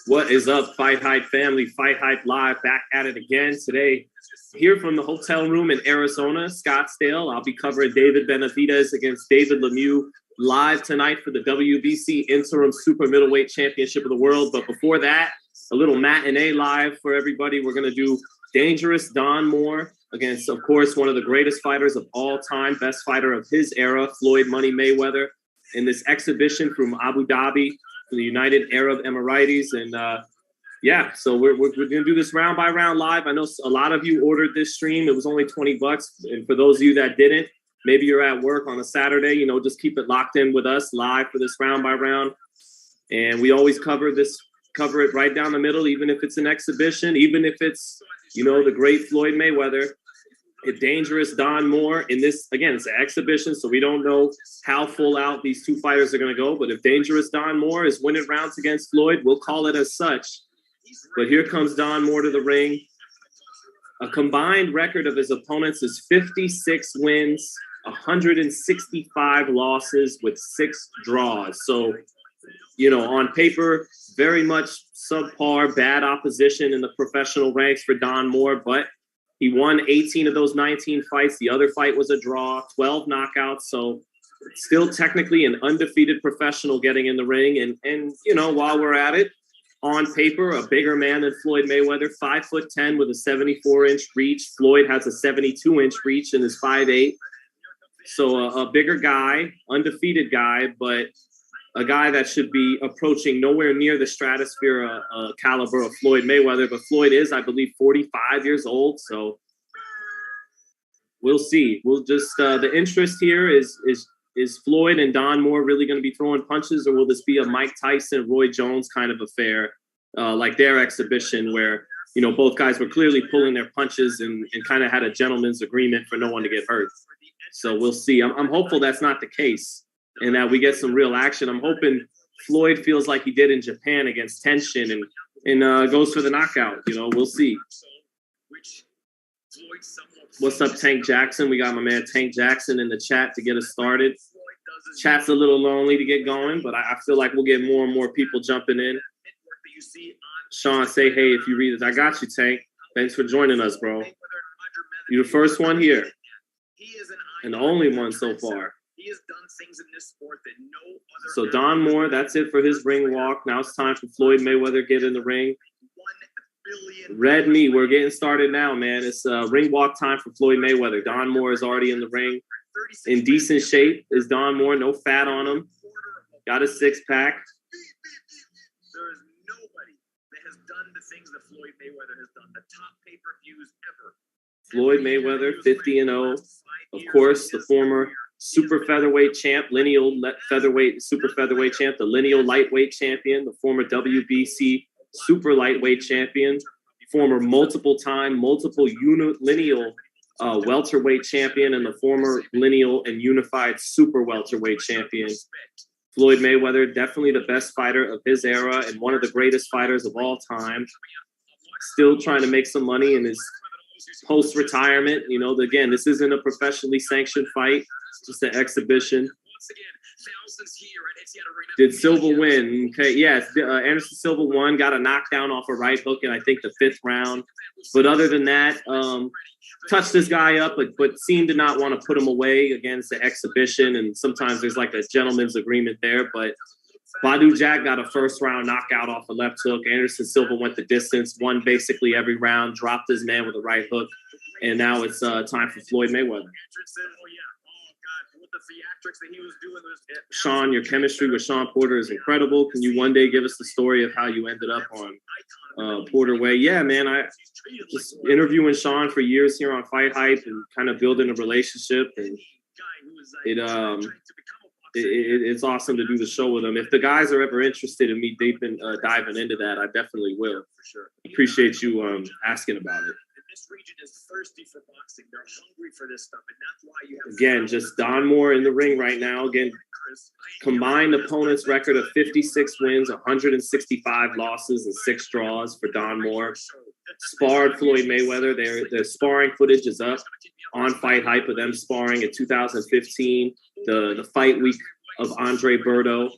What is up, FightHype family? FightHype Live back at it again today. Here from the hotel room in Arizona, Scottsdale. I'll be covering David Benavidez against David Lemieux live tonight for the WBC Interim Super Middleweight Championship of the World. But before that, a little matinee live for everybody. We're going to do Dangerous Don Moore against, of course, one of the greatest fighters of all time, best fighter of his era, Floyd Money Mayweather, in this exhibition from Abu Dhabi, for the United Arab Emirates. And yeah, so we're going to do this round by round live. I know a lot of you ordered this stream. It was only $20. And for those of you that didn't, maybe you're at work on a Saturday, you know, just keep it locked in with us live for this round by round. And we always cover it right down the middle, even if it's an exhibition, even if it's, you know, the great Floyd Mayweather. If Dangerous Don Moore in this, again, it's an exhibition, so we don't know how full out these two fighters are going to go. But if Dangerous Don Moore is winning rounds against Floyd, we'll call it as such. But here comes Don Moore to the ring. A combined record of his opponents is 56 wins, 165 losses with 6 draws. So, you know, on paper, very much subpar, bad opposition in the professional ranks for Don Moore, but he won 18 of those 19 fights. The other fight was a draw, 12 knockouts. So still technically an undefeated professional getting in the ring. And you know, while we're at it, on paper, a bigger man than Floyd Mayweather, 5'10" with a 74-inch reach. Floyd has a 72-inch reach and is 5'8". So a bigger guy, undefeated guy, but a guy that should be approaching nowhere near the stratosphere caliber of Floyd Mayweather. But Floyd is, I believe, 45 years old. So we'll see. We'll just the interest here is Floyd and Don Moore really going to be throwing punches, or will this be a Mike Tyson, Roy Jones kind of affair, like their exhibition where, you know, both guys were clearly pulling their punches and kind of had a gentleman's agreement for no one to get hurt. So we'll see. I'm hopeful that's not the case, and that we get some real action. I'm hoping Floyd feels like he did in Japan against Tenshin and goes for the knockout. You know, we'll see. What's up, Tank Jackson? We got my man Tank Jackson in the chat to get us started. Chat's a little lonely to get going, but I feel like we'll get more and more people jumping in. Sean, say hey if you read it. I got you, Tank. Thanks for joining us, bro. You're the first one here. And the only one so far. He has done things in this sport that no other. So Don Moore, that's it for his ring walk. Now it's time for Floyd Mayweather to get in the ring. Red meat, we're getting started now, man. It's ring walk time for Floyd Mayweather. Don Moore is already in the ring. In decent shape is Don Moore, no fat on him. Got a 6-pack. There is nobody that has done the things that Floyd Mayweather has done. The top pay-per-views ever. Floyd Mayweather, 50-0. Of course, the former super featherweight champ, lineal featherweight, super featherweight champ, the lineal lightweight champion, the former WBC super lightweight champion, former multiple lineal welterweight champion, and the former lineal and unified super welterweight champion. Floyd Mayweather, definitely the best fighter of his era and one of the greatest fighters of all time. Still trying to make some money in his post-retirement. You know, again, this isn't a professionally sanctioned fight, just an exhibition. Did Silva win? Okay, yes, Anderson Silva won, got a knockdown off a right hook in, I think, the 5th round. But other than that, touched this guy up, but seemed to not want to put him away against the exhibition. And sometimes there's like a gentleman's agreement there. But Badu Jack got a 1st-round knockout off a left hook. Anderson Silva went the distance, won basically every round, dropped his man with a right hook. And now it's time for Floyd Mayweather. Sean, your chemistry with Sean Porter is incredible. Can you one day give us the story of how you ended up on Porter Way? Yeah, man, I just interviewing Sean for years here on FightHype and kind of building a relationship, and it's awesome to do the show with them. If the guys are ever interested in me diving into that, I definitely will. For sure. Appreciate you asking about it. This region is thirsty for boxing. They're hungry for this stuff, and that's why you have. Again, just Don Moore in the ring right now. Again, combined opponents record of 56 wins, 165 losses, and 6 draws for Don Moore. Sparred Floyd Mayweather. Their sparring footage is up on FightHype of them sparring in 2015. The fight week of Andre Berto.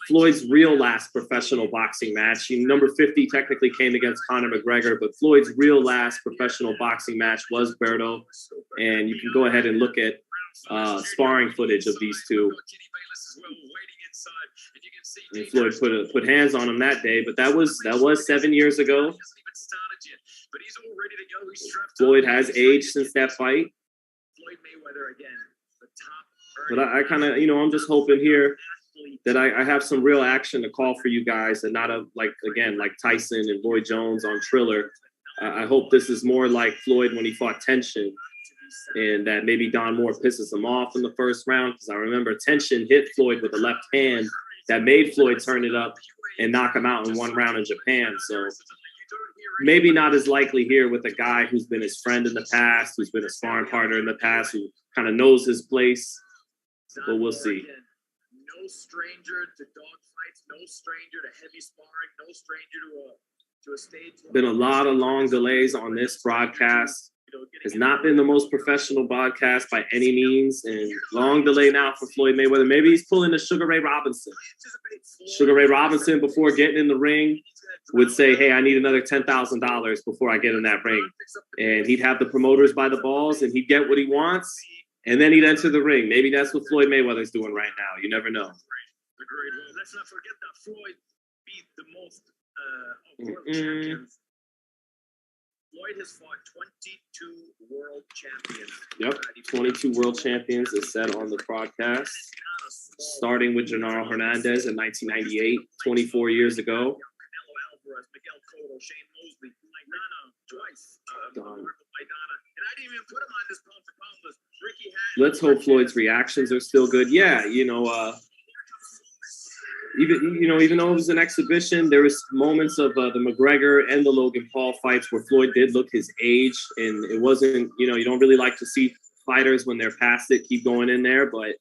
Floyd's real last professional boxing match. Number 50 technically came against Conor McGregor, but Floyd's real last professional boxing match was Berto. And you can go ahead and look at sparring footage of these two. And Floyd put hands on him that day, but that was 7 years ago. Floyd has aged since that fight. Floyd Mayweather again, the top. But I kind of, I'm just hoping here that I have some real action to call for you guys, and not like Tyson and Roy Jones on Triller. I hope this is more like Floyd when he fought Tension, and that maybe Don Moore pisses him off in the first round, because I remember Tension hit Floyd with the left hand that made Floyd turn it up and knock him out in one round in Japan. So maybe not as likely here with a guy who's been his friend in the past, who's been a sparring partner in the past, who kind of knows his place. But we'll see. No stranger to dogfights, no stranger to heavy sparring, no stranger to a stage. Been a lot of long delays on this broadcast. Has not been the most professional broadcast by any means, and long delay now for Floyd Mayweather. Maybe he's pulling the Sugar Ray Robinson. Sugar Ray Robinson, before getting in the ring, would say, hey, I need another $10,000 before I get in that ring. And he'd have the promoters by the balls, and he'd get what he wants, and then he'd enter the ring. Maybe that's what Floyd Mayweather's doing right now. You never know. Agreed. Well, let's not forget that Floyd beat the most world champions. Floyd has fought 22 world champions. Yep, 22 world champions is said on the broadcast, starting with Genaro Hernandez in 1998, 24 years ago. Let's hope Floyd's reactions are still good. Yeah, even though it was an exhibition, there was moments of the McGregor and the Logan Paul fights where Floyd did look his age, and it wasn't, you don't really like to see fighters when they're past it keep going in there, but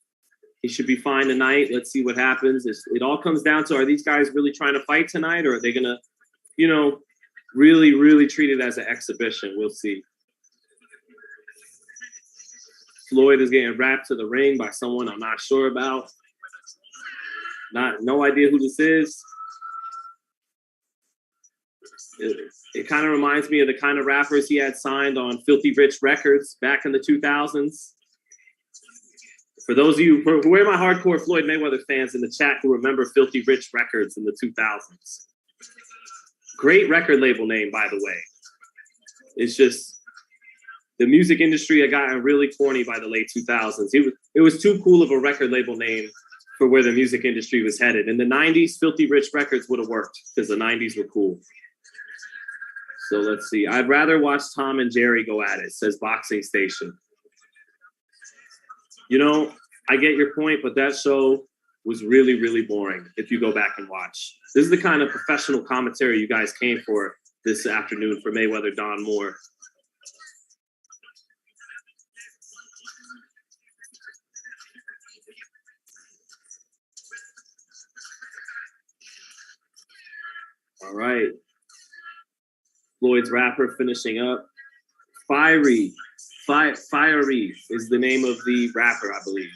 he should be fine tonight. Let's see what happens. It all comes down to, are these guys really trying to fight tonight, or are they going to, really, really treat it as an exhibition? We'll see. Floyd is getting wrapped to the ring by someone I'm not sure about. No idea who this is. It kind of reminds me of the kind of rappers he had signed on Filthy Rich Records back in the 2000s. For those of you who are my hardcore Floyd Mayweather fans in the chat who remember Filthy Rich Records in the 2000s. Great record label name, by the way. It's just the music industry had gotten really corny by the late 2000s. It was too cool of a record label name for where the music industry was headed. In the 90s, Filthy Rich Records would have worked because the 90s were cool. So let's see. I'd rather watch Tom and Jerry go at it, says Boxing Station. I get your point, but that show was really, really boring if you go back and watch. This is the kind of professional commentary you guys came for this afternoon for Mayweather Don Moore. All right. Floyd's rapper finishing up. Fiery is the name of the rapper, I believe.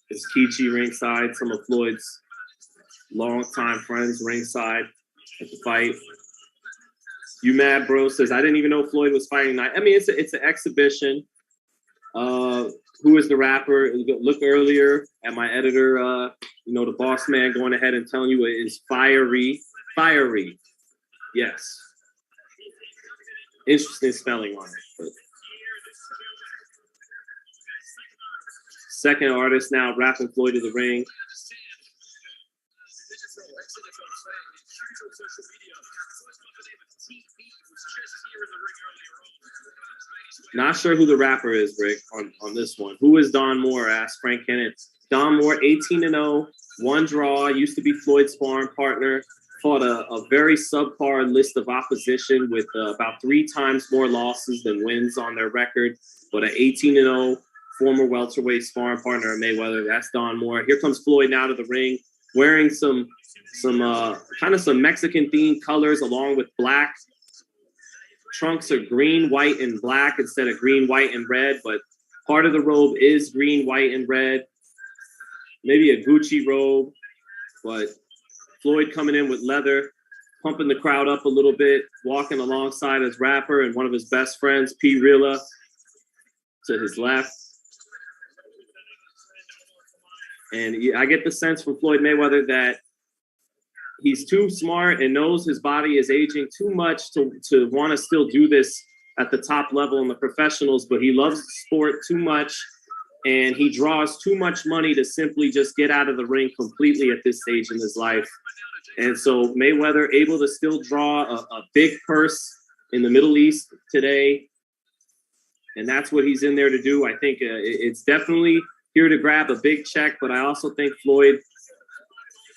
It's Kichi ringside, some of Floyd's longtime friends ringside at the fight. You mad, bro? Says, I didn't even know Floyd was fighting tonight. I mean, it's an exhibition. Who is the rapper? Look earlier at my editor, the boss man going ahead and telling you it is Fiery. Yes. Interesting spelling on it. But. Second artist now rapping Floyd to the ring. Not sure who the rapper is, Rick, on this one. Who is Don Moore? Asked Frank Kennett. Don Moore, 18-0, one draw, used to be Floyd's sparring partner, fought a very subpar list of opposition with about 3 times more losses than wins on their record, but an 18-0 former welterweight sparring partner of Mayweather. That's Don Moore. Here comes Floyd now to the ring, wearing some Mexican-themed colors along with black. Trunks are green, white, and black instead of green, white, and red, but Part of the robe is green, white, and red. Maybe a Gucci robe, but Floyd coming in with leather, pumping the crowd up a little bit, walking alongside his rapper and one of his best friends, P. Rilla, to his left. And I get the sense from Floyd Mayweather that he's too smart and knows his body is aging too much to want to still do this at the top level in the professionals, but he loves the sport too much and he draws too much money to simply just get out of the ring completely at this stage in his life. And so Mayweather able to still draw a big purse in the Middle East today. And that's what he's in there to do. I think it's definitely here to grab a big check, but I also think Floyd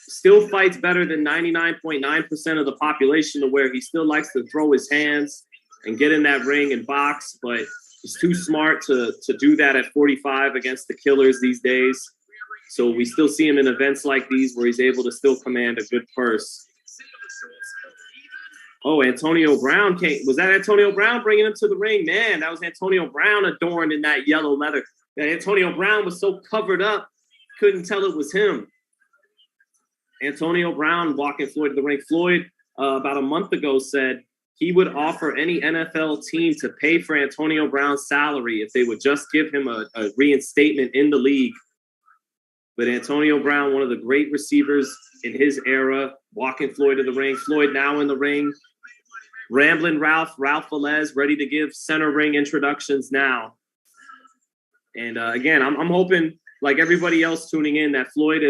still fights better than 99.9% of the population, to where he still likes to throw his hands and get in that ring and box, but he's too smart to do that at 45 against the killers these days. So we still see him in events like these where he's able to still command a good purse. Oh, Antonio Brown came. Was that Antonio Brown bringing him to the ring? Man, that was Antonio Brown adorned in that yellow leather. That Antonio Brown was so covered up, couldn't tell it was him. Antonio Brown walking Floyd to the ring. Floyd, about a month ago, said he would offer any NFL team to pay for Antonio Brown's salary if they would just give him a reinstatement in the league. But Antonio Brown, one of the great receivers in his era, walking Floyd to the ring. Floyd now in the ring. Ramblin' Ralph Velez, ready to give center ring introductions now. And again, I'm hoping, like everybody else tuning in, that Floyd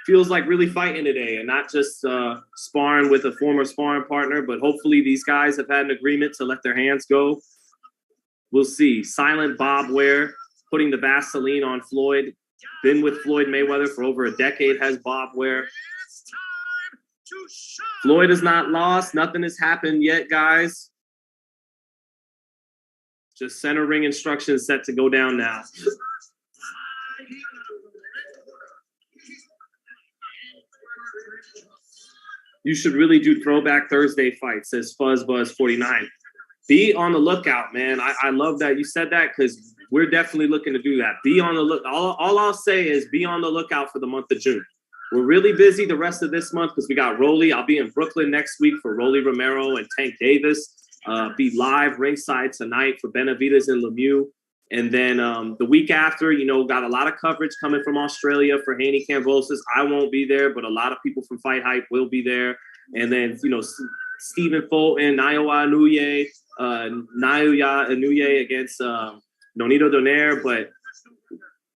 feels like really fighting today and not just sparring with a former sparring partner, but hopefully these guys have had an agreement to let their hands go. We'll see. Silent Bob Ware putting the Vaseline on Floyd. Been with Floyd Mayweather for over a decade, has Bob Ware. Floyd is not lost. Nothing has happened yet, guys. Just center ring instructions set to go down now. You should really do Throwback Thursday fights, says FuzzBuzz49. Be on the lookout, man. I love that you said that, because we're definitely looking to do that. Be on the look. All I'll say is be on the lookout for the month of June. We're really busy the rest of this month because we got Rolly. I'll be in Brooklyn next week for Rolly Romero and Tank Davis. Be live ringside tonight for Benavidez and Lemieux. And then the week after, got a lot of coverage coming from Australia for Haney Kambosos. I won't be there, but a lot of people from FightHype will be there. And then, Stephen Fulton, Naoya Inoue against Nonito Donaire. But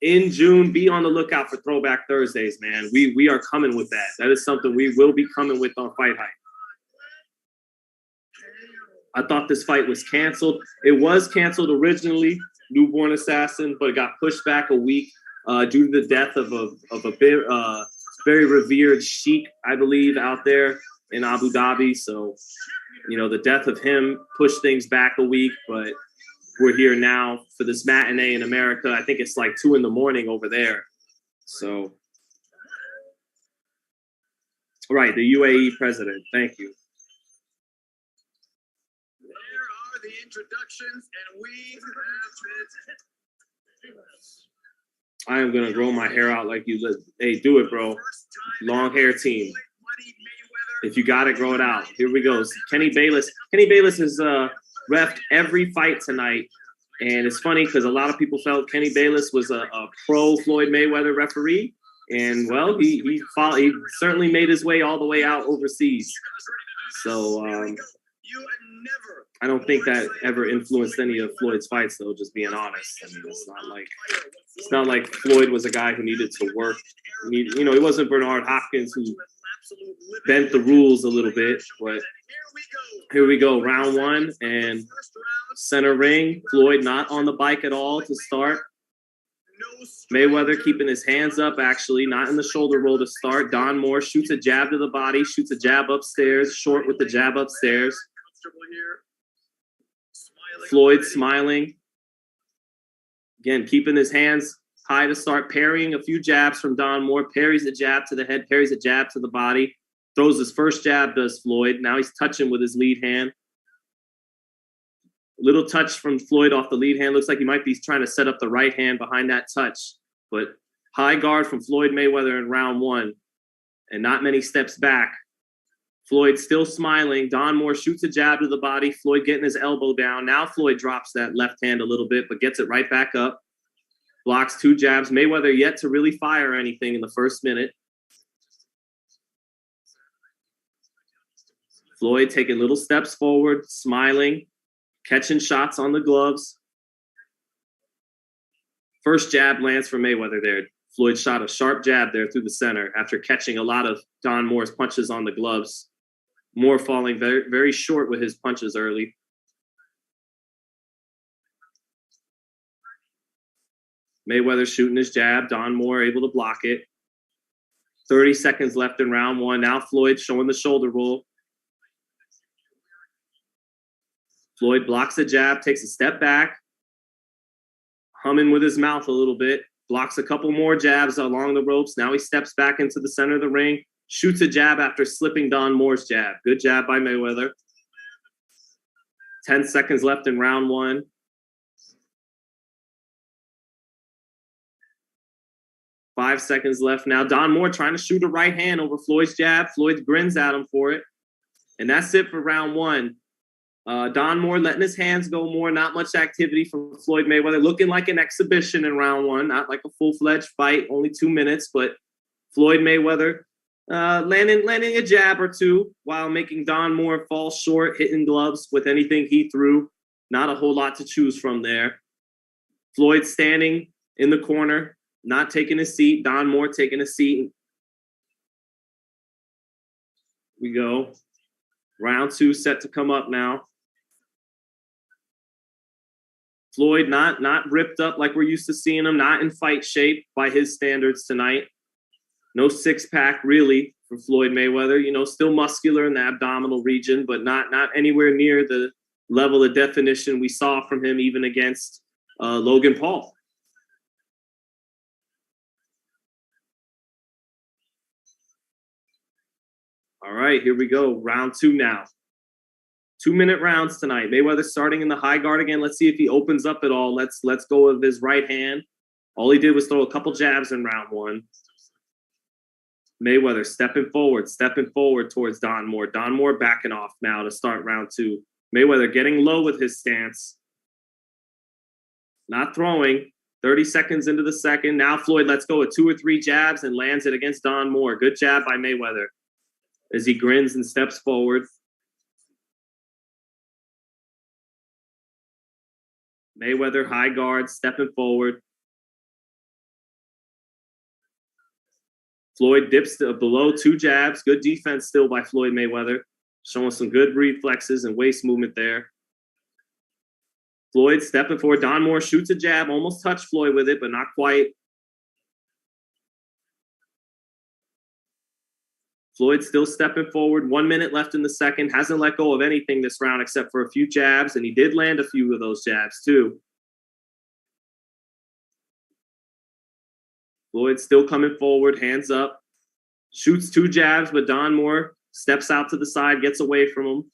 in June, be on the lookout for Throwback Thursdays, man. We are coming with that. That is something we will be coming with on FightHype. I thought this fight was canceled. It was canceled originally, Newborn Assassin, but it got pushed back a week due to the death of a very revered sheik, I believe, out there in Abu Dhabi. So, the death of him pushed things back a week, but we're here now for this matinee in America. I think it's like 2 a.m. over there. So, right, the UAE president. Thank you. There are the introductions, and we have I am going to grow my hair out like you. Hey, do it, bro. Long hair team. If you got it, grow it out. Here we go. Kenny Bayless. Kenny Bayless is reffed every fight tonight. And it's funny because a lot of people felt Kenny Bayless was a pro Floyd Mayweather referee. And, well, he certainly made his way all the way out overseas. So I don't think that ever influenced any of Floyd's fights, though, just being honest. I mean, it's not like Floyd was a guy who needed to work. He wasn't Bernard Hopkins who bent the rules a little bit, but here we go. Round 1 and center ring. Floyd not on the bike at all to start. Mayweather keeping his hands up, actually, not in the shoulder roll to start. Don Moore shoots a jab to the body, shoots a jab upstairs, short with the jab upstairs. Floyd smiling. Again, keeping his hands high to start, parrying a few jabs from Don Moore, parries a jab to the head, parries a jab to the body, throws his first jab, does Floyd. Now he's touching with his lead hand. Little touch from Floyd off the lead hand. Looks like he might be trying to set up the right hand behind that touch. But high guard from Floyd Mayweather in round one. And not many steps back. Floyd still smiling. Don Moore shoots a jab to the body. Floyd getting his elbow down. Now Floyd drops that left hand a little bit, but gets it right back up. Blocks 2 jabs. Mayweather yet to really fire anything in the first minute. Floyd taking little steps forward, smiling, catching shots on the gloves. First jab lands for Mayweather there. Floyd shot a sharp jab there through the center after catching a lot of Don Moore's punches on the gloves. Moore falling very, very short with his punches early. Mayweather shooting his jab. Don Moore able to block it. 30 seconds left in round one. Now Floyd showing the shoulder roll. Floyd blocks a jab, takes a step back, humming with his mouth a little bit, blocks a couple more jabs along the ropes. Now he steps back into the center of the ring, shoots a jab after slipping Don Moore's jab. Good jab by Mayweather. 10 seconds left in round one. Five seconds left now. Don Moore trying to shoot a right hand over Floyd's jab. Floyd grins at him for it. And that's it for round one. Don Moore letting his hands go more. Not much activity from Floyd Mayweather. Looking like an exhibition in round one. Not like a full-fledged fight. Only 2 minutes. But Floyd Mayweather landing a jab or two while making Don Moore fall short, hitting gloves with anything he threw. Not a whole lot to choose from there. Floyd standing in the corner, not taking a seat. Don Moore taking a seat. We go. Round two set to come up now. Floyd not ripped up like we're used to seeing him, not in fight shape by his standards tonight. No six-pack really for Floyd Mayweather. You know, still muscular in the abdominal region, but not anywhere near the level of definition we saw from him even against Logan Paul. All right, here we go. Round two now. 2-minute rounds tonight. Mayweather starting in the high guard again. Let's see if he opens up at all. Let's go with his right hand. All he did was throw a couple jabs in round one. Mayweather stepping forward towards Don Moore. Don Moore backing off now to start round two. Mayweather getting low with his stance. Not throwing. 30 seconds into the second. Now Floyd lets go with 2 or 3 jabs and lands it against Don Moore. Good jab by Mayweather as he grins and steps forward. Mayweather high guard, stepping forward. Floyd dips below 2 jabs. Good defense still by Floyd Mayweather. Showing some good reflexes and waist movement there. Floyd stepping forward. Don Moore shoots a jab. Almost touched Floyd with it, but not quite. Floyd still stepping forward. 1 minute left in the second. Hasn't let go of anything this round except for a few jabs, and he did land a few of those jabs too. Floyd still coming forward, hands up. Shoots 2 jabs, but Don Moore steps out to the side, gets away from him.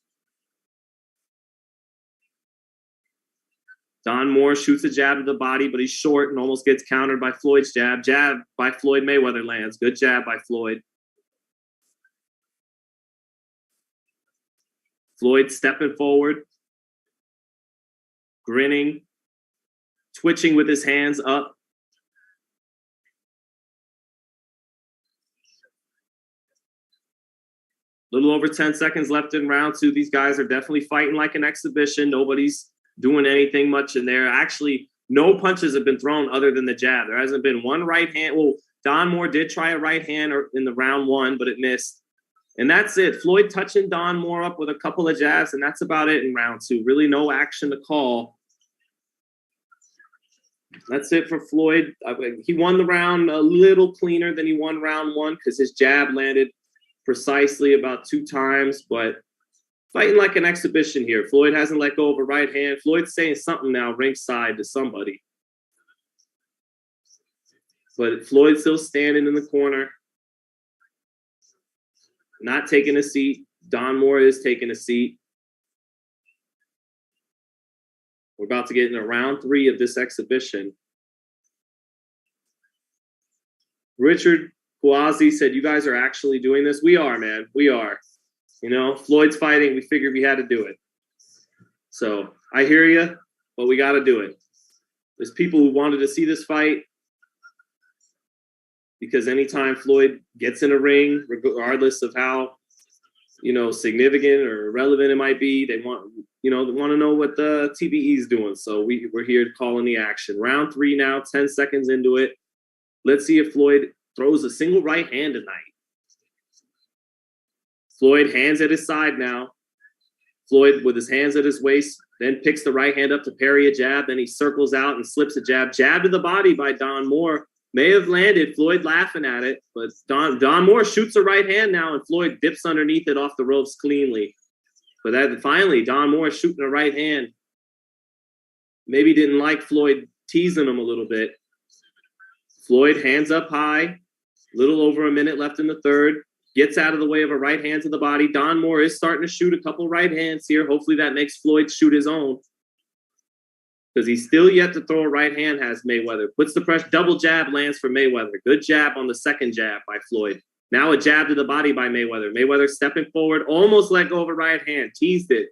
Don Moore shoots a jab to the body, but he's short and almost gets countered by Floyd's jab. Jab by Floyd Mayweather lands. Good jab by Floyd. Floyd stepping forward, grinning, twitching with his hands up. Little over 10 seconds left in round two. These guys are definitely fighting like an exhibition. Nobody's doing anything much in there. Actually, no punches have been thrown other than the jab. There hasn't been one right hand. Well, Don Moore did try a right hand in the round one, but it missed. And that's it. Floyd touching Don Moore up with a couple of jabs, and that's about it in round two. Really no action to call. That's it for Floyd. He won the round a little cleaner than he won round one because his jab landed precisely about 2 times, but fighting like an exhibition here. Floyd hasn't let go of a right hand. Floyd's saying something now ringside to somebody. But Floyd's still standing in the corner. Not taking a seat. Don Moore is taking a seat. We're about to get into round 3 of this exhibition. Richard Kouazi said, you guys are actually doing this? We are, man. We are. You know, Floyd's fighting. We figured we had to do it. So I hear you, but we got to do it. There's people who wanted to see this fight because anytime Floyd gets in a ring, regardless of how, you know, significant or irrelevant it might be, they want, you know, they want to know what the TBE is doing. So we're here calling the action. Round 3 now, 10 seconds into it. Let's see if Floyd throws a single right hand tonight. Floyd, hands at his side now. Floyd with his hands at his waist, then picks the right hand up to parry a jab. Then he circles out and slips a jab. Jab to the body by Don Moore. May have landed. Floyd laughing at it, but Don Moore shoots a right hand now, and Floyd dips underneath it off the ropes cleanly. But that finally, Don Moore shooting a right hand. Maybe didn't like Floyd teasing him a little bit. Floyd hands up high. Little over a minute left in the third. Gets out of the way of a right hand to the body. Don Moore is starting to shoot a couple right hands here. Hopefully that makes Floyd shoot his own. Because he's still yet to throw a right hand, has Mayweather. Puts the pressure. Double jab lands for Mayweather. Good jab on the second jab by Floyd. Now a jab to the body by Mayweather. Mayweather stepping forward. Almost let go of a right hand. Teased it.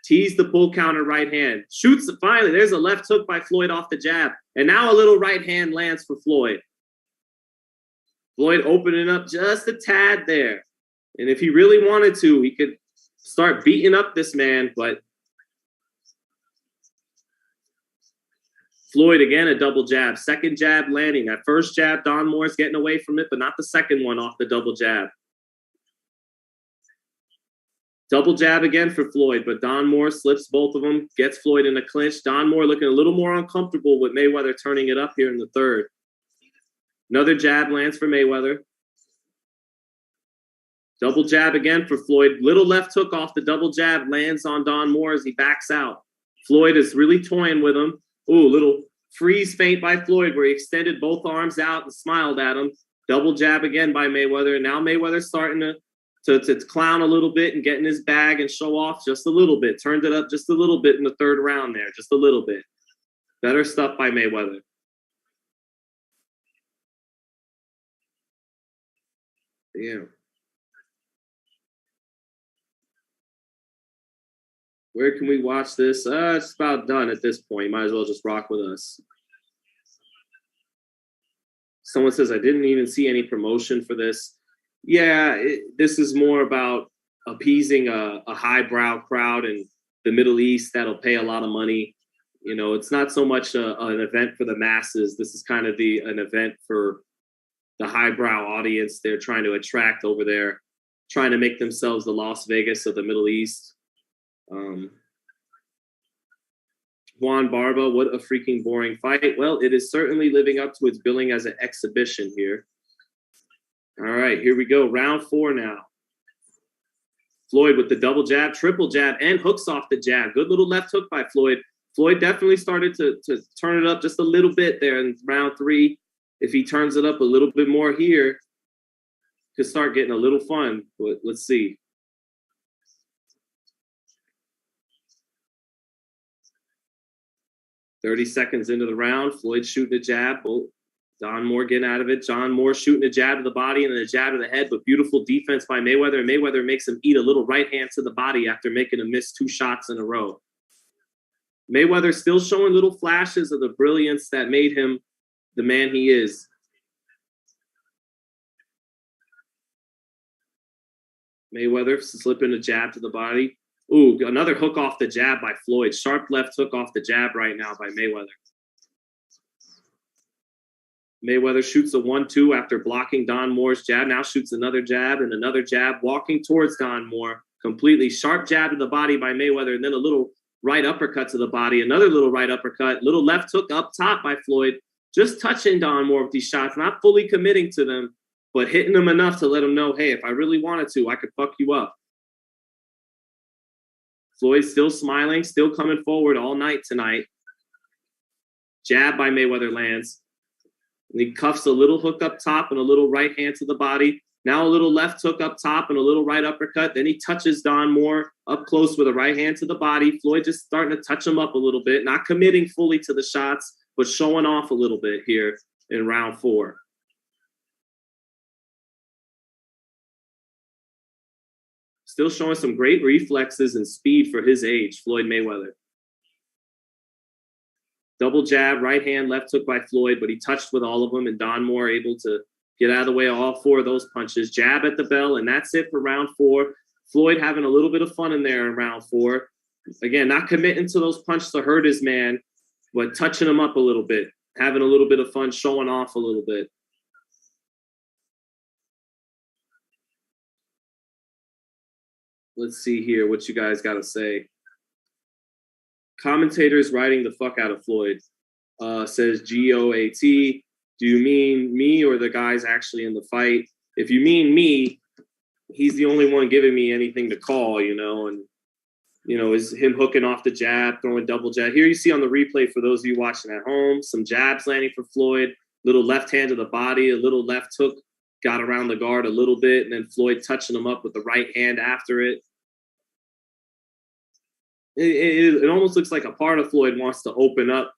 Teased the pull counter right hand. Shoots finally. There's a left hook by Floyd off the jab. And now a little right hand lands for Floyd. Floyd opening up just a tad there. And if he really wanted to, he could start beating up this man. But Floyd, again, a double jab. Second jab landing. That first jab, Don Moore's getting away from it, but not the second one off the double jab. Double jab again for Floyd, but Don Moore slips both of them, gets Floyd in a clinch. Don Moore looking a little more uncomfortable with Mayweather turning it up here in the third. Another jab lands for Mayweather. Double jab again for Floyd. Little left hook off the double jab lands on Don Moore as he backs out. Floyd is really toying with him. Ooh, little freeze feint by Floyd where he extended both arms out and smiled at him. Double jab again by Mayweather. And now Mayweather's starting to clown a little bit and get in his bag and show off just a little bit. Turned it up just a little bit in the third round there. Just a little bit. Better stuff by Mayweather. Yeah. Where can we watch this? It's about done at this point. Might as well just rock with us. Someone says, I didn't even see any promotion for this. Yeah, this is more about appeasing a highbrow crowd in the Middle East that'll pay a lot of money. You know, it's not so much an event for the masses. This is kind of an event for the highbrow audience they're trying to attract over there, trying to make themselves the Las Vegas of the Middle East. Juan Barba, what a freaking boring fight. Well, it is certainly living up to its billing as an exhibition here. All right, here we go. Round 4 now. Floyd with the double jab, triple jab, and hooks off the jab. Good little left hook by Floyd. Floyd definitely started to turn it up just a little bit there in round 3. If he turns it up a little bit more here, could start getting a little fun. But let's see. "30 seconds into the round, Floyd shooting a jab. Don Moore getting out of it. Don Moore shooting a jab to the body and then a jab to the head, but beautiful defense by Mayweather. And Mayweather makes him eat a little right hand to the body after making him miss 2 shots in a row. Mayweather still showing little flashes of the brilliance that made him the man he is. Mayweather slipping a jab to the body. Ooh, another hook off the jab by Floyd. Sharp left hook off the jab right now by Mayweather. Mayweather shoots a 1-2 after blocking Don Moore's jab. Now shoots another jab and another jab, walking towards Don Moore. Completely sharp jab to the body by Mayweather, and then a little right uppercut to the body. Another little right uppercut. Little left hook up top by Floyd. Just touching Don Moore with these shots, not fully committing to them, but hitting him enough to let him know, hey, if I really wanted to, I could fuck you up. Floyd still smiling, still coming forward all night tonight. Jab by Mayweather lands. And he cuffs a little hook up top and a little right hand to the body. Now a little left hook up top and a little right uppercut. Then he touches Don Moore up close with a right hand to the body. Floyd just starting to touch him up a little bit, not committing fully to the shots, but showing off a little bit here in round 4. Still showing some great reflexes and speed for his age, Floyd Mayweather. Double jab, right hand, left hook by Floyd, but he touched with all of them, and Don Moore able to get out of the way of all 4 of those punches. Jab at the bell, and that's it for round 4. Floyd having a little bit of fun in there in round 4. Again, not committing to those punches to hurt his man, but touching him up a little bit, having a little bit of fun, showing off a little bit. Let's see here what you guys got to say. Commentators writing the fuck out of Floyd. Says GOAT. Do you mean me or the guys actually in the fight? If you mean me, he's the only one giving me anything to call, you know, and, you know, is him hooking off the jab, throwing double jab. Here you see on the replay for those of you watching at home, some jabs landing for Floyd, little left hand to the body, a little left hook, got around the guard a little bit, and then Floyd touching him up with the right hand after it. It almost looks like a part of Floyd wants to open up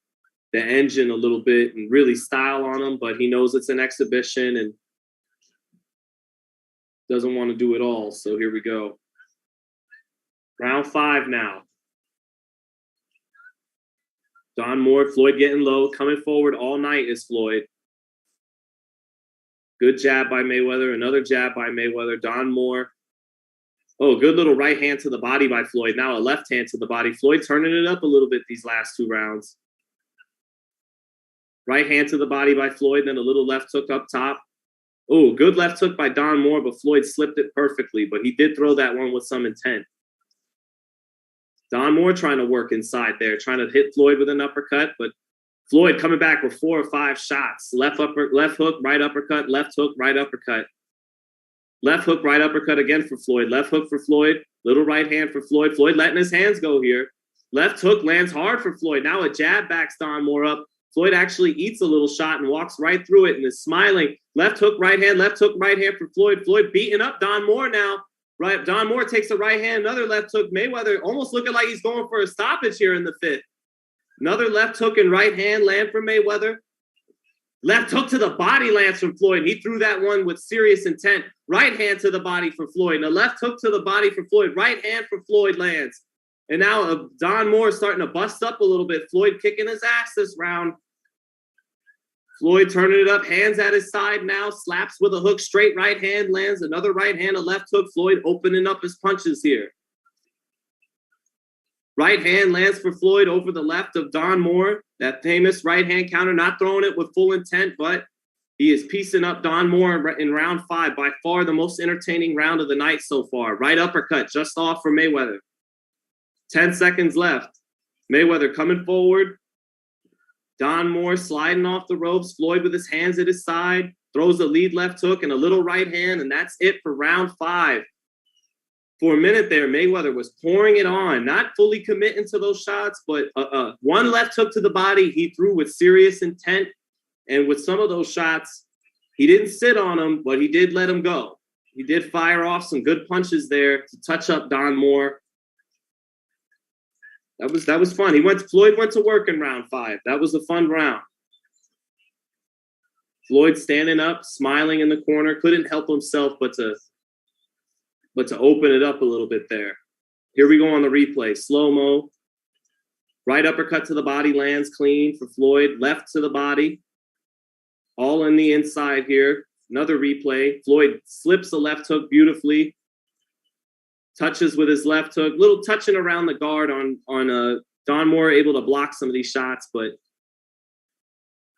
the engine a little bit and really style on him, but he knows it's an exhibition and doesn't want to do it all. So here we go. Round 5 now. Don Moore, Floyd getting low, coming forward all night is Floyd. Good jab by Mayweather, another jab by Mayweather. Don Moore. Oh, good little right hand to the body by Floyd. Now a left hand to the body. Floyd turning it up a little bit these last 2 rounds. Right hand to the body by Floyd, then a little left hook up top. Oh, good left hook by Don Moore, but Floyd slipped it perfectly. But he did throw that one with some intent. Don Moore trying to work inside there, trying to hit Floyd with an uppercut, but Floyd coming back with 4 or 5 shots. Left hook, right uppercut, left hook, right uppercut. Left hook, right uppercut again for Floyd. Left hook for Floyd. Little right hand for Floyd. Floyd letting his hands go here. Left hook lands hard for Floyd. Now a jab backs Don Moore up. Floyd actually eats a little shot and walks right through it and is smiling. Left hook, right hand for Floyd. Floyd beating up Don Moore now. Right, Don Moore takes a right hand, another left hook. Mayweather almost looking like he's going for a stoppage here in the 5th. Another left hook and right hand land for Mayweather. Left hook to the body lands from Floyd. He threw that one with serious intent. Right hand to the body for Floyd. And a left hook to the body for Floyd. Right hand for Floyd lands. And now Don Moore is starting to bust up a little bit. Floyd kicking his ass this round. Floyd turning it up, hands at his side now, slaps with a hook, straight right hand, lands another right hand, a left hook. Floyd opening up his punches here. Right hand lands for Floyd over the left of Don Moore. That famous right hand counter, not throwing it with full intent, but he is piecing up Don Moore in round 5. By far the most entertaining round of the night so far. Right uppercut just off for Mayweather. 10 seconds left. Mayweather coming forward. Don Moore sliding off the ropes. Floyd with his hands at his side. Throws a lead left hook and a little right hand, and that's it for round 5. For a minute there, Mayweather was pouring it on, not fully committing to those shots, but one left hook to the body he threw with serious intent. And with some of those shots, he didn't sit on them, but he did let them go. He did fire off some good punches there to touch up Don Moore. That was fun. Floyd went to work in round 5. That was a fun round. Floyd standing up, smiling in the corner, couldn't help himself but to open it up a little bit there. Here we go on the replay. Slow-mo. Right uppercut to the body lands clean for Floyd. Left to the body. All in the inside here. Another replay. Floyd slips the left hook beautifully. Touches with his left hook. Little touching around the guard on Don Moore, able to block some of these shots, but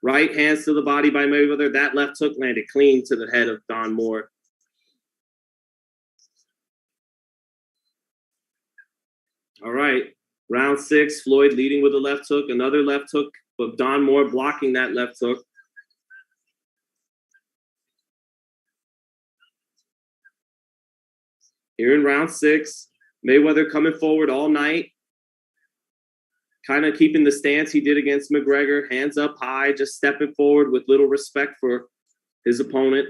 right hands to the body by Mayweather. That left hook landed clean to the head of Don Moore. All right, round 6, Floyd leading with a left hook. Another left hook, but Don Moore blocking that left hook. Here in round 6, Mayweather coming forward all night, kind of keeping the stance he did against McGregor, hands up high, just stepping forward with little respect for his opponent.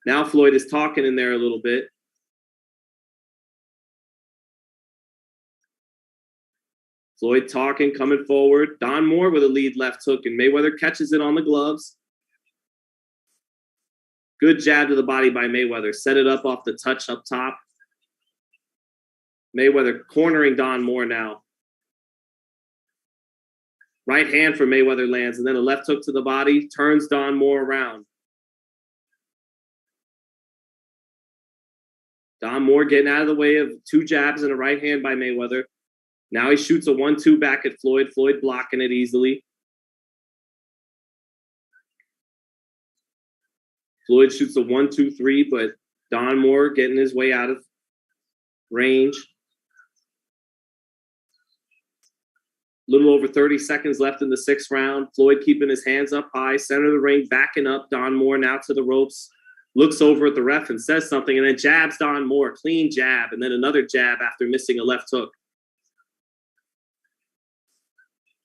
Now Floyd is talking in there a little bit. Floyd talking, coming forward. Don Moore with a lead left hook, and Mayweather catches it on the gloves. Good jab to the body by Mayweather. Set it up off the touch up top. Mayweather cornering Don Moore now. Right hand for Mayweather lands, and then a left hook to the body, turns Don Moore around. Don Moore getting out of the way of two jabs and a right hand by Mayweather. Now he shoots a 1-2 back at Floyd. Floyd blocking it easily. Floyd shoots a 1-2-3, but Don Moore getting his way out of range. Little over 30 seconds left in the 6th round. Floyd keeping his hands up high, center of the ring, backing up. Don Moore now to the ropes. Looks over at the ref and says something, and then jabs Don Moore. Clean jab, and then another jab after missing a left hook.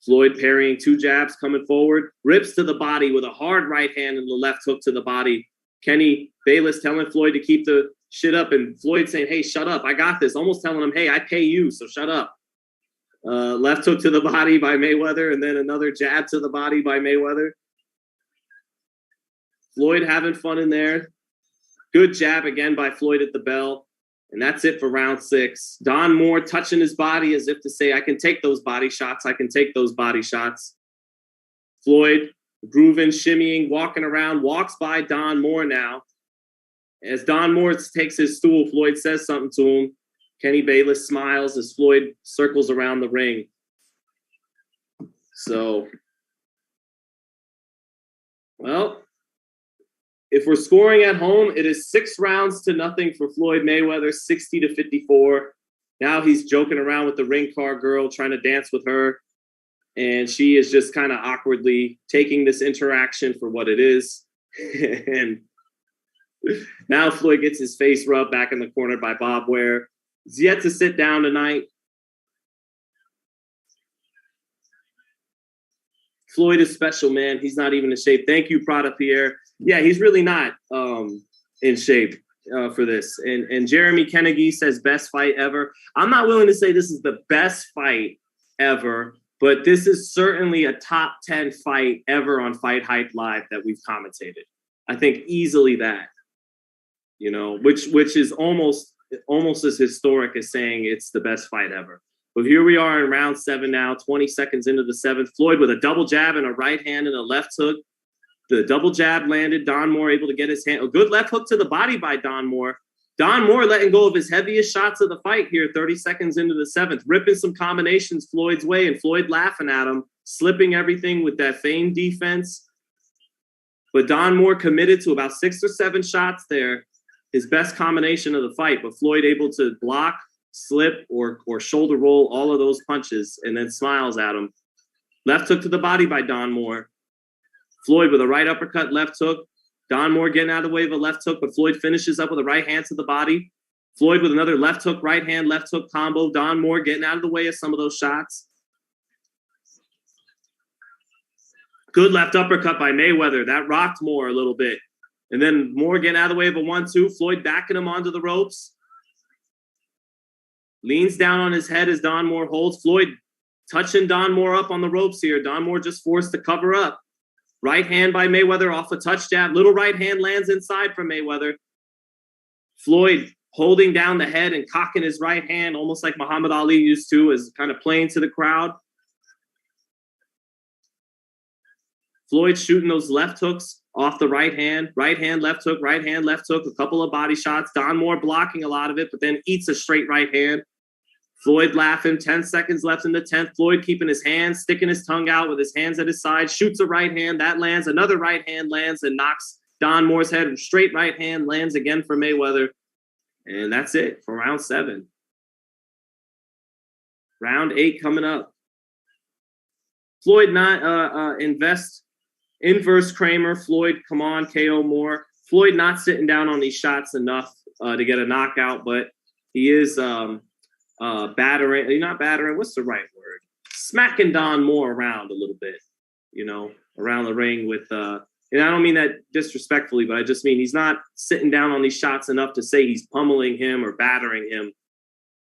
Floyd parrying two jabs, coming forward. Rips to the body with a hard right hand and the left hook to the body. Kenny Bayless telling Floyd to keep the shit up, and Floyd saying, hey, shut up, I got this. Almost telling him, hey, I pay you, so shut up. Left hook to the body by Mayweather, and then another jab to the body by Mayweather. Floyd having fun in there. Good jab again by Floyd at the bell. And that's it for round 6. Don Moore touching his body as if to say, I can take those body shots. I can take those body shots. Floyd grooving, shimmying, walking around, walks by Don Moore now. As Don Moore takes his stool, Floyd says something to him. Kenny Bayless smiles as Floyd circles around the ring. So, well, if we're scoring at home, it is 6-0 for Floyd Mayweather, 60-54. Now he's joking around with the ring car girl, trying to dance with her. And she is just kind of awkwardly taking this interaction for what it is. And now Floyd gets his face rubbed back in the corner by Bob Ware. He's yet to sit down tonight. Floyd is special, man. He's not even in shape. Thank you, Prada Pierre. Yeah, he's really not in shape for this. And Jeremy Kennedy says best fight ever. I'm not willing to say this is the best fight ever, but this is certainly a top 10 fight ever on FightHype Live that we've commentated. I think easily that, you know, which is almost as historic as saying it's the best fight ever. But here we are in round 7 now, 20 seconds into the 7th. Floyd with a double jab and a right hand and a left hook. The double jab landed. Don Moore able to get his hand. A good left hook to the body by Don Moore. Don Moore letting go of his heaviest shots of the fight here, 30 seconds into the 7th. Ripping some combinations Floyd's way, and Floyd laughing at him, slipping everything with that feigned defense. But Don Moore committed to about 6 or 7 shots there. His best combination of the fight, but Floyd able to block, slip, or shoulder roll all of those punches, and then smiles at him. Left hook to the body by Don Moore. Floyd with a right uppercut, left hook. Don Moore getting out of the way of a left hook, but Floyd finishes up with a right hand to the body. Floyd with another left hook, right hand, left hook combo. Don Moore getting out of the way of some of those shots. Good left uppercut by Mayweather. That rocked Moore a little bit. And then Moore getting out of the way of a 1-2. Floyd backing him onto the ropes. Leans down on his head as Don Moore holds. Floyd touching Don Moore up on the ropes here. Don Moore just forced to cover up. Right hand by Mayweather off a touch jab. Little right hand lands inside from Mayweather. Floyd holding down the head and cocking his right hand, almost like Muhammad Ali used to, as kind of playing to the crowd. Floyd shooting those left hooks off the right hand, left hook, a couple of body shots. Don Moore blocking a lot of it, but then eats a straight right hand. Floyd laughing, 10 seconds left in the 10th. Floyd keeping his hands, sticking his tongue out with his hands at his side, shoots a right hand, that lands, another right hand lands and knocks Don Moore's head. Straight right hand lands again for Mayweather. And that's it for round 7. Round 8 coming up. Floyd not inverse Kramer. Floyd, come on, KO Moore. Floyd not sitting down on these shots enough to get a knockout, but he is battering. Not battering. What's the right word? Smacking Don Moore around a little bit, you know, around the ring with And I don't mean that disrespectfully, but I just mean he's not sitting down on these shots enough to say he's pummeling him or battering him,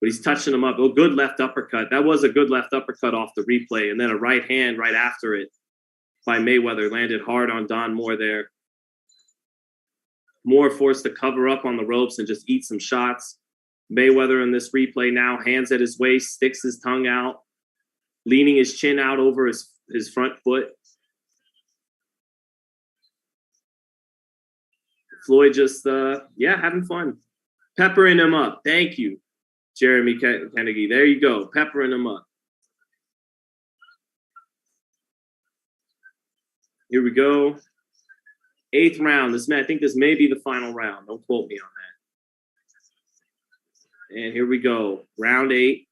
but he's touching him up. Oh, good left uppercut. That was a good left uppercut off the replay. And then a right hand right after it by Mayweather landed hard on Don Moore there. Moore forced to cover up on the ropes and just eat some shots. Mayweather in this replay now, hands at his waist, sticks his tongue out, leaning his chin out over his front foot. Floyd just, having fun. Peppering him up. Thank you, Jeremy Kennedy. There you go. Peppering him up. Here we go. 8th round. I think this may be the final round. Don't quote me on that. And here we go. Round 8.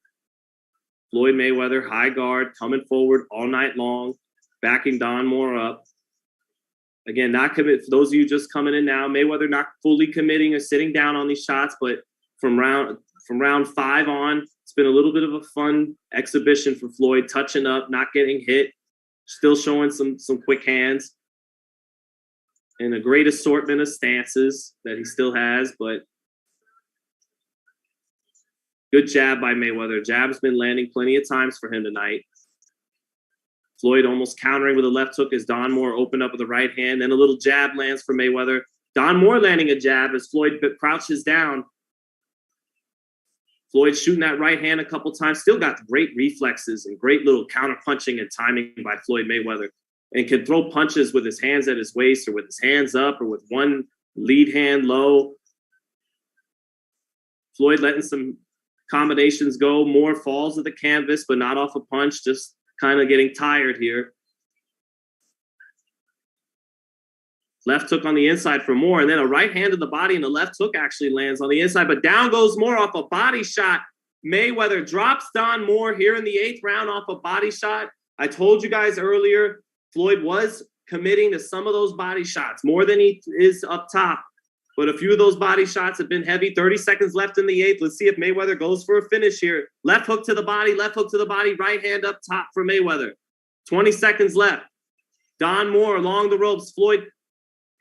Floyd Mayweather, high guard, coming forward all night long, backing Don Moore up. Again, not commit. For those of you just coming in now, Mayweather not fully committing or sitting down on these shots, but from round 5 on, it's been a little bit of a fun exhibition for Floyd, touching up, not getting hit, still showing some quick hands, and a great assortment of stances that he still has, but good jab by Mayweather. Jab's been landing plenty of times for him tonight. Floyd almost countering with a left hook as Don Moore opened up with a right hand. Then a little jab lands for Mayweather. Don Moore landing a jab as Floyd crouches down. Floyd shooting that right hand a couple times. Still got great reflexes and great little counter punching and timing by Floyd Mayweather. And can throw punches with his hands at his waist or with his hands up or with one lead hand low. Floyd letting some combinations go. Moore falls to the canvas, but not off a punch, just kind of getting tired here. Left hook on the inside for Moore, and then a right hand to the body, and the left hook actually lands on the inside, but down goes Moore off a body shot. Mayweather drops Don Moore here in the 8th round off a body shot. I told you guys earlier, Floyd was committing to some of those body shots, more than he is up top. But a few of those body shots have been heavy. 30 seconds left in the 8th. Let's see if Mayweather goes for a finish here. Left hook to the body, right hand up top for Mayweather. 20 seconds left. Don Moore along the ropes. Floyd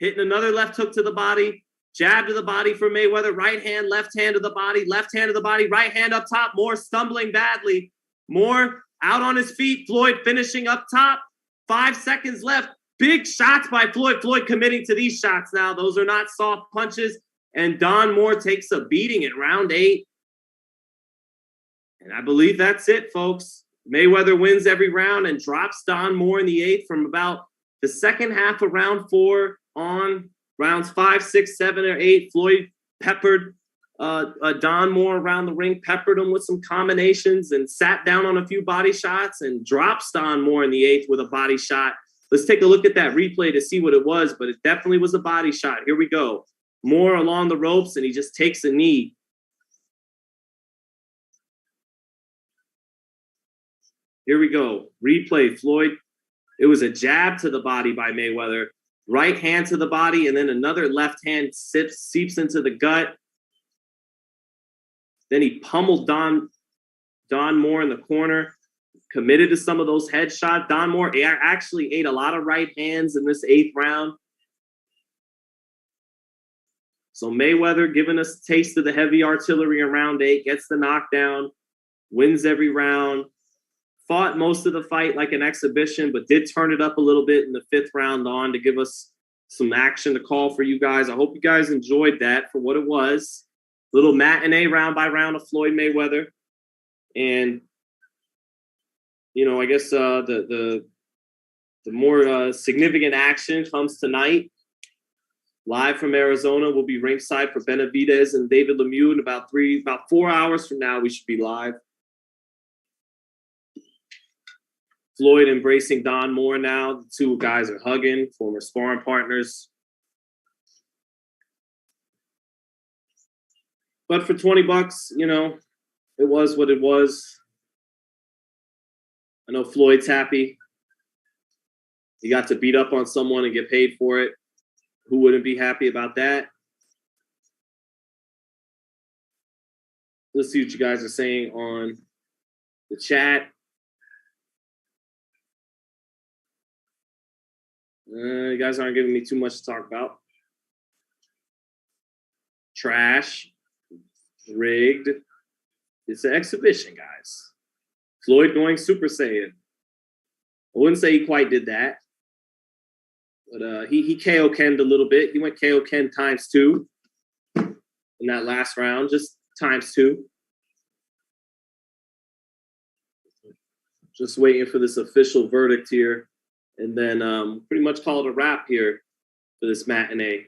hitting another left hook to the body. Jab to the body for Mayweather. Right hand, left hand to the body, right hand up top. Moore stumbling badly. Moore out on his feet. Floyd finishing up top. 5 seconds left. Big shots by Floyd. Floyd committing to these shots now. Those are not soft punches. And Don Moore takes a beating in round 8. And I believe that's it, folks. Mayweather wins every round and drops Don Moore in the 8th from about the second half of round 4 on. Rounds 5, 6, 7, or 8. Floyd peppered Don Moore around the ring, peppered him with some combinations and sat down on a few body shots and drops Don Moore in the 8th with a body shot. Let's take a look at that replay to see what it was, but it definitely was a body shot. Here we go. Moore along the ropes, and he just takes a knee. Here we go. Replay. Floyd, it was a jab to the body by Mayweather. Right hand to the body, and then another left hand seeps into the gut. Then he pummeled Don Moore in the corner. Committed to some of those headshots. Don Moore actually ate a lot of right hands in this 8th round. So Mayweather giving us a taste of the heavy artillery in round 8, gets the knockdown, wins every round, fought most of the fight like an exhibition, but did turn it up a little bit in the 5th round on to give us some action to call for you guys. I hope you guys enjoyed that for what it was. Little matinee round by round of Floyd Mayweather. And you know, I guess the more significant action comes tonight. Live from Arizona, we'll be ringside for Benavidez and David Lemieux in about 4 hours from now. We should be live. Floyd embracing Don Moore now. The two guys are hugging, former sparring partners. But for $20, you know, it was what it was. I know Floyd's happy. He got to beat up on someone and get paid for it. Who wouldn't be happy about that? Let's see what you guys are saying on the chat. You guys aren't giving me too much to talk about. Trash. Rigged. It's an exhibition, guys. Floyd going Super Saiyan. I wouldn't say he quite did that. But he KO Ken'd a little bit. He went KO Ken ×2 in that last round, just ×2. Just waiting for this official verdict here. And then pretty much call it a wrap here for this matinee.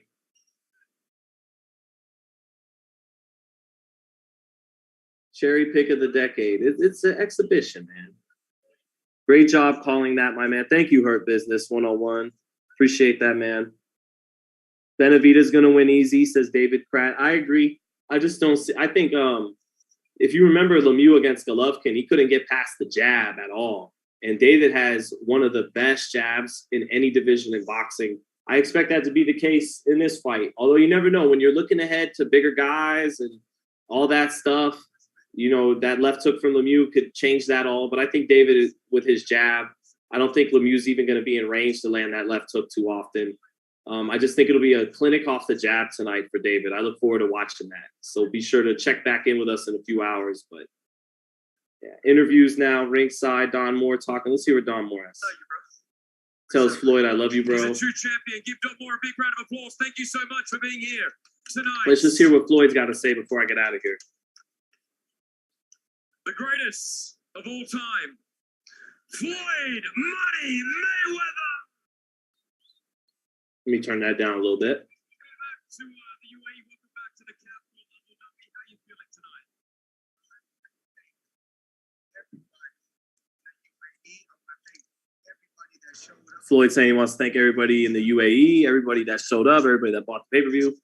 Cherry pick of the decade. It's an exhibition, man. Great job calling that, my man. Thank you, Hurt Business 101. Appreciate that, man. Benavidez going to win easy, says David Pratt. I agree. I just don't see. I think if you remember Lemieux against Golovkin, he couldn't get past the jab at all. And David has one of the best jabs in any division in boxing. I expect that to be the case in this fight. Although you never know. When you're looking ahead to bigger guys and all that stuff, you know, that left hook from Lemieux could change that all. But I think David is with his jab. I don't think Lemieux's even going to be in range to land that left hook too often. I just think it'll be a clinic off the jab tonight for David. I look forward to watching that. So be sure to check back in with us in a few hours. But yeah, interviews now, ringside, Don Moore talking. Let's see what Don Moore has. Tells Floyd, I love you, bro. He's a true champion. Give Don Moore a big round of applause. Thank you so much for being here tonight. Let's just hear what Floyd's got to say before I get out of here. The greatest of all time, Floyd Money Mayweather. Let me turn that down a little bit. Welcome back to the UAE. Welcome back to the capital of Abu Dhabi. How are you feeling tonight? Floyd saying he wants to thank everybody in the UAE, everybody that showed up, everybody that bought the pay-per-view.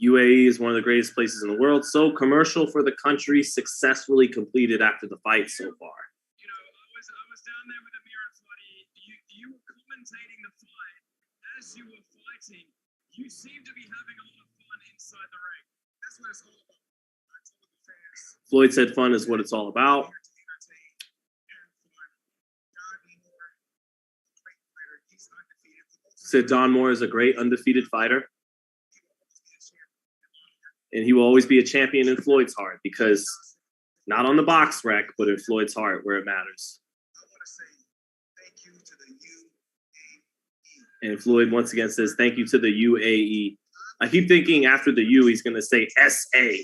UAE is one of the greatest places in the world. So commercial for the country successfully completed after the fight so far. You know, I was down there with Amir and Fadi. You were commentating the fight. As you were fighting, you seemed to be having a lot of fun inside the ring. That's what it's all about. I told the fans. Floyd said fun is what it's all about. Said Don Moore is a great undefeated fighter. And he will always be a champion in Floyd's heart because not on the box rec, but in Floyd's heart where it matters. I want to say thank you to the UAE. And Floyd once again says thank you to the UAE. I keep thinking after the U, he's going to say SA.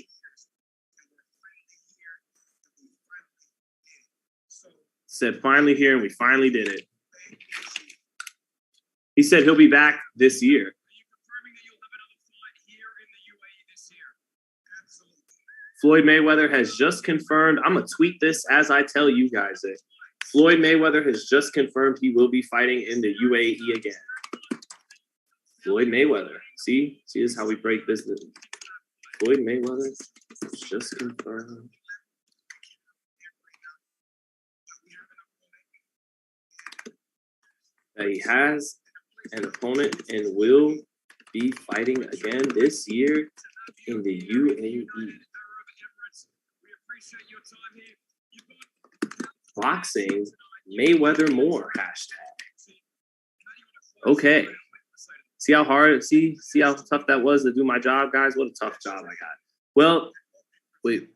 Said finally here, and we finally did it. He said he'll be back this year. Floyd Mayweather has just confirmed, I'm going to tweet this as I tell you guys it. Floyd Mayweather has just confirmed he will be fighting in the UAE again. Floyd Mayweather. See this is how we break business. Floyd Mayweather just confirmed. That he has an opponent and will be fighting again this year in the UAE. Boxing, Mayweather more, hashtag. Okay. See how hard, see how tough that was to do my job, guys? What a tough job I got. Well, wait.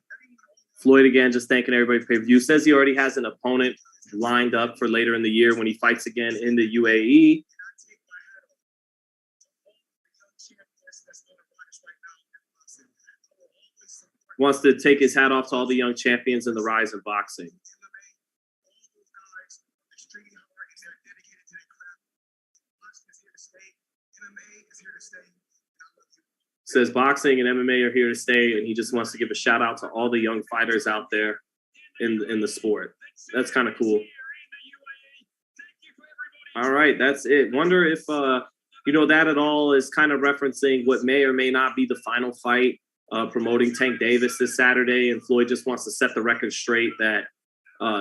Floyd again, just thanking everybody for pay-per-view. Says he already has an opponent lined up for later in the year when he fights again in the UAE. Wants to take his hat off to all the young champions in the rise of boxing. Says boxing and MMA are here to stay, and he just wants to give a shout out to all the young fighters out there in the sport. That's kind of cool. All right, that's it. Wonder if that at all is kind of referencing what may or may not be the final fight. Promoting Tank Davis this Saturday, and Floyd just wants to set the record straight that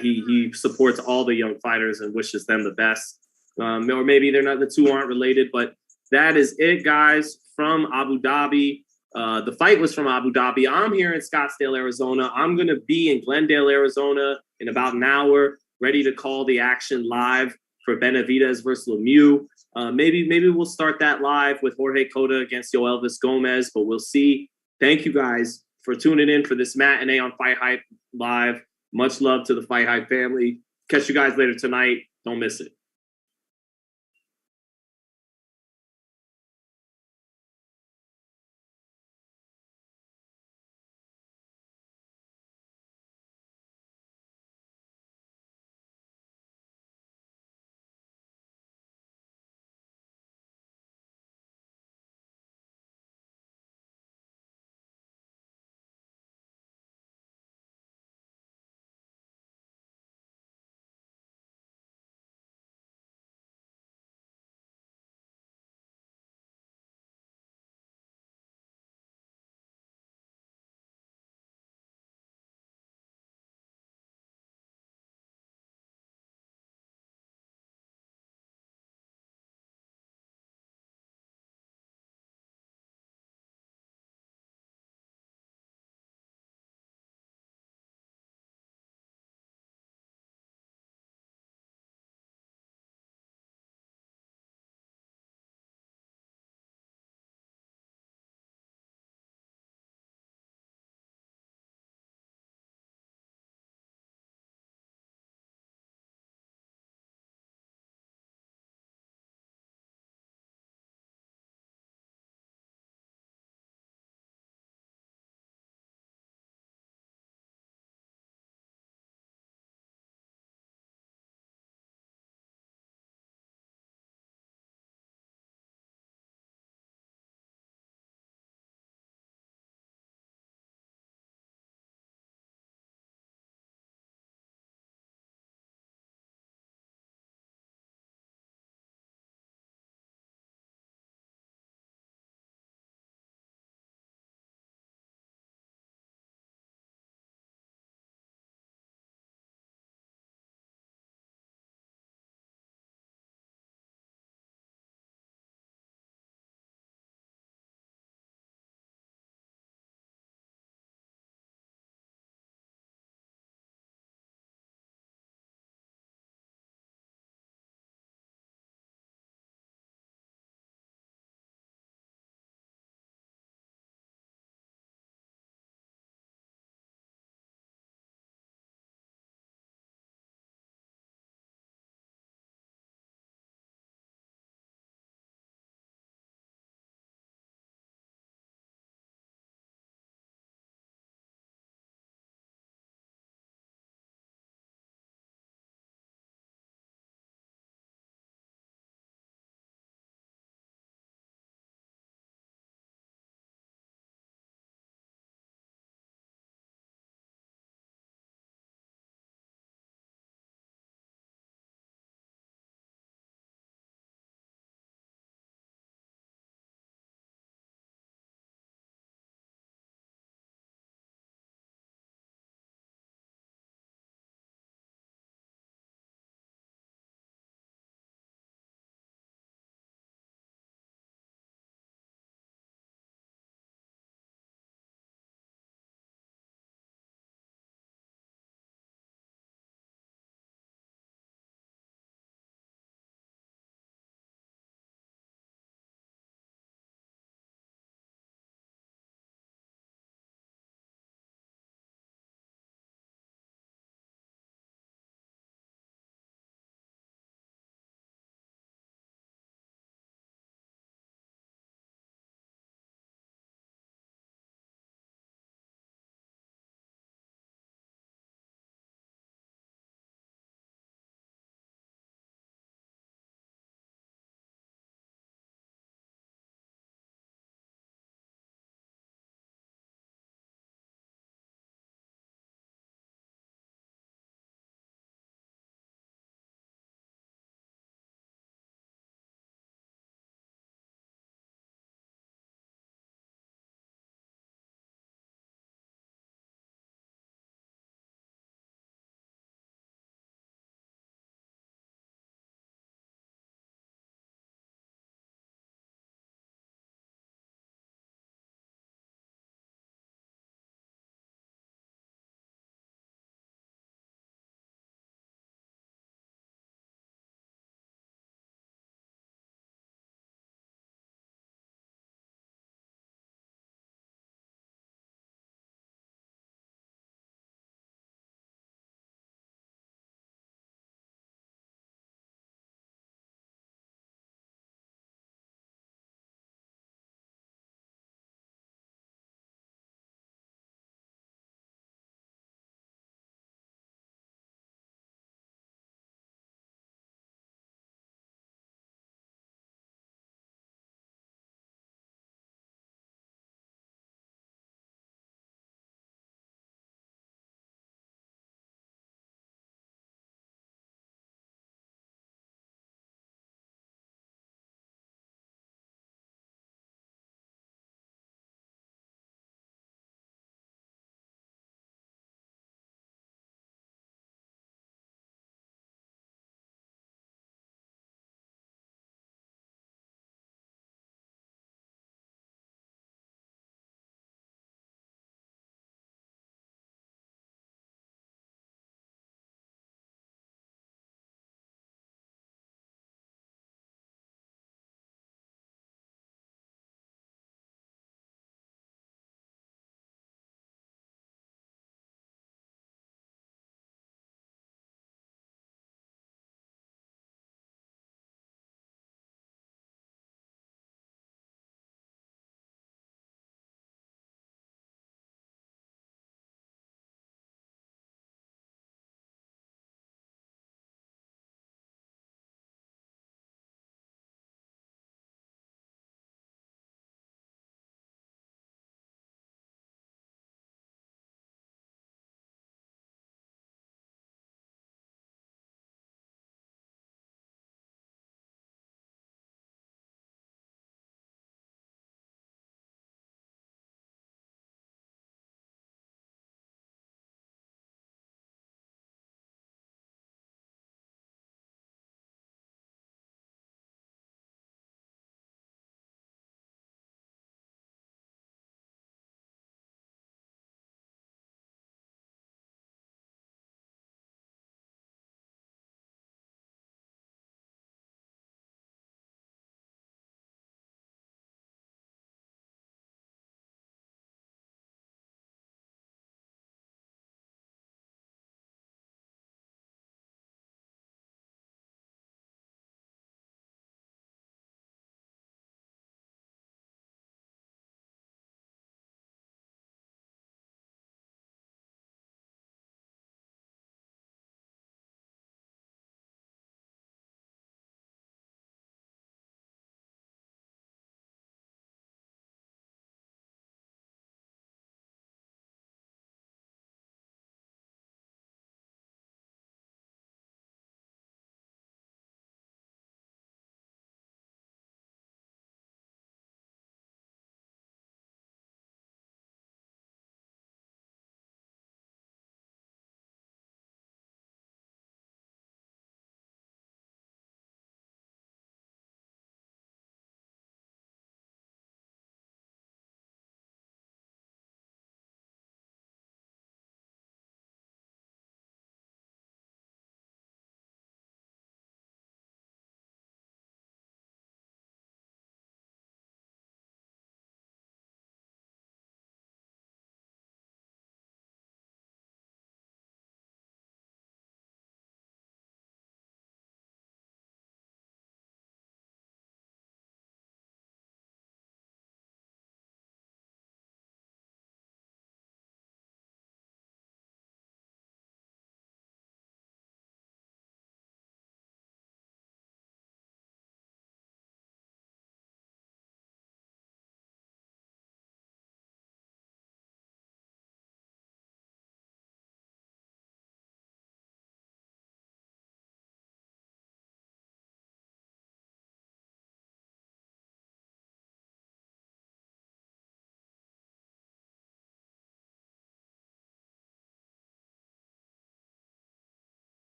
he supports all the young fighters and wishes them the best. Or maybe the two aren't related, but that is it, guys, from Abu Dhabi. The fight was from Abu Dhabi. I'm here in Scottsdale, Arizona. I'm going to be in Glendale, Arizona in about an hour. ready to call the action live for Benavidez versus Lemieux. Maybe we'll start that live with Jorge Cota against Yoelvis Gomez, but we'll see. Thank you guys for tuning in for this matinee on Fight Hype Live. Much love to the Fight Hype family. Catch you guys later tonight. Don't miss it.